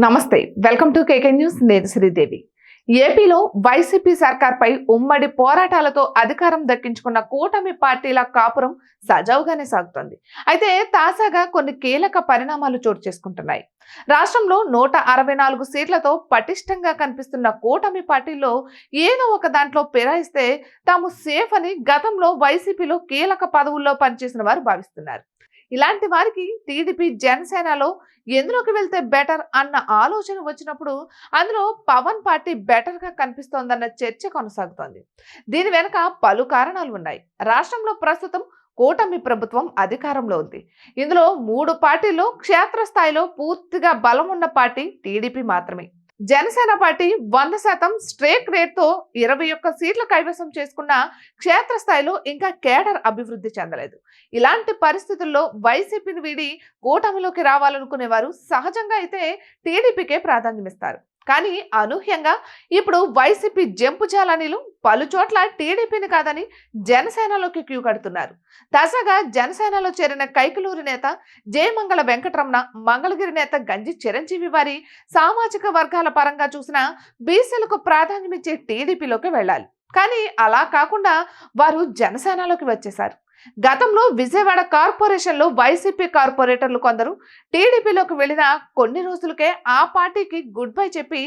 నమస్తే, welcome to KK news. నేను శ్రీదేవి. ఏపీలో వైసీపీ సర్కార్పై ఉమ్మడి పోరాటాలతో అధికారం దక్కించుకున్న కూటమి పార్టీల కాపురం సజావుగానే సాగుతోంది. అయితే తాజాగా కొన్ని కీలక పరిణామాలు చోటు చేసుకుంటున్నాయి. రాష్ట్రంలో 164 సీట్లతో పటిష్టంగా కనిపిస్తున్న కూటమి పార్టీల్లో ఏదో ఒక దాంట్లో ఫిరాయిస్తే తాము సేఫ్ అని గతంలో వైసీపీలో కీలక పదవుల్లో పనిచేసిన వారు భావిస్తున్నారు. ఇలాంటి వారికి టీడీపీ జనసేనలో ఎందులోకి వెళ్తే బెటర్ అన్న ఆలోచన వచ్చినప్పుడు అందులో పవన్ పార్టీ బెటర్ గా కనిపిస్తోందన్న చర్చ కొనసాగుతోంది. దీని వెనుక పలు కారణాలు ఉన్నాయి. రాష్ట్రంలో ప్రస్తుతం కూటమి ప్రభుత్వం అధికారంలో ఉంది. ఇందులో 3 పార్టీల్లో క్షేత్రస్థాయిలో పూర్తిగా బలం ఉన్న పార్టీ టీడీపీ మాత్రమే. జనసేన పార్టీ 100% స్ట్రేక్ రేట్ తో 21 సీట్లు కైవసం చేసుకున్న క్షేత్రస్థాయిలో ఇంకా కేడర్ అభివృద్ధి చెందలేదు. ఇలాంటి పరిస్థితుల్లో వైసీపీని వీడి కూటమిలోకి రావాలనుకునే వారు సహజంగా అయితే టీడీపీకే ప్రాధాన్యమిస్తారు. కానీ అనూహ్యంగా ఇప్పుడు వైసీపీ జంపు జాలనీలు పలు చోట్ల టీడీపీని కాదని జనసేనలోకి క్యూ కడుతున్నారు. తాజాగా జనసేనలో చేరిన కైకలూరి నేత జయమంగళ వెంకటరమణ, మంగళగిరి నేత గంజి చిరంజీవి వారి సామాజిక వర్గాల పరంగా చూసిన బీసీలకు ప్రాధాన్యమిచ్చే టీడీపీలోకి వెళ్ళాలి. కానీ అలా కాకుండా వారు జనసేనలోకి వచ్చేశారు. గతంలో విజయవాడ కార్పొరేషన్ లో వైసీపీ కార్పొరేటర్లు కొందరు టీడీపీలోకి వెళ్లిన కొన్ని రోజులకే ఆ పార్టీకి గుడ్ బై చెప్పి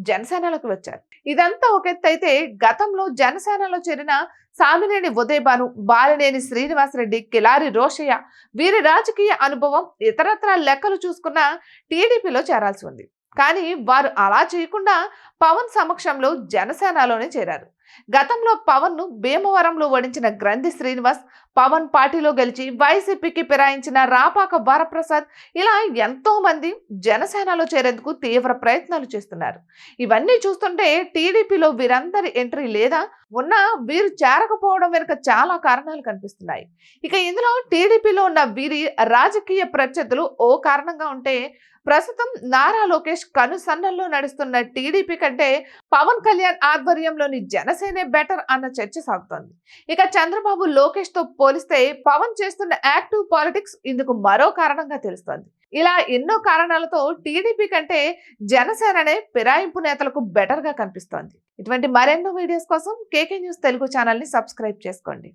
జనసేనలోకి వచ్చారు. ఇదంతా ఒక ఎత్తు అయితే, గతంలో జనసేనలో చేరిన సామినేని ఉదయభాను, బాలినేని శ్రీనివాసరెడ్డి, కిలారి రోషయ్య వీరి రాజకీయ అనుభవం ఇతరత్రా లెక్కలు చూసుకున్న టీడీపీలో చేరాల్సి ఉంది. కానీ వారు అలా చేయకుండా పవన్ సమక్షంలో జనసేనలోనే చేరారు. గతంలో పవన్ ను భీమవరంలో ఓడించిన గ్రంథి శ్రీనివాస్, పవన్ పార్టీలో గెలిచి వైసీపీకి ఫిరాయించిన రాపాక వరప్రసాద్ ఇలా ఎంతో మంది జనసేనలో చేరేందుకు తీవ్ర ప్రయత్నాలు చేస్తున్నారు. ఇవన్నీ చూస్తుంటే టీడీపీలో వీరందరి ఎంట్రీ లేదా ఉన్నా వీరు చేరకపోవడం వెనుక చాలా కారణాలు కనిపిస్తున్నాయి. ఇక ఇందులో టీడీపీలో ఉన్న వీరి రాజకీయ ప్రత్యర్థులు ఓ కారణంగా ఉంటే, ప్రస్తుతం నారా లోకేష్ కనుసన్నల్లో నడుస్తున్న టీడీపీ కంటే పవన్ కళ్యాణ్ ఆధ్వర్యంలోని జనసేనే బెటర్ అన్న చర్చ సాగుతోంది. ఇక చంద్రబాబు లోకేష్ తో పోలిస్తే పవన్ చేస్తున్న యాక్టివ్ పాలిటిక్స్ ఇందుకు మరో కారణంగా తెలుస్తోంది. ఇలా ఎన్నో కారణాలతో టీడీపీ కంటే జనసేననే ఫిరాయింపు నేతలకు బెటర్ గా కనిపిస్తోంది. ఇటువంటి మరెన్నో వీడియోస్ కోసం కేకే న్యూస్ తెలుగు ఛానల్ ని సబ్స్క్రైబ్ చేసుకోండి.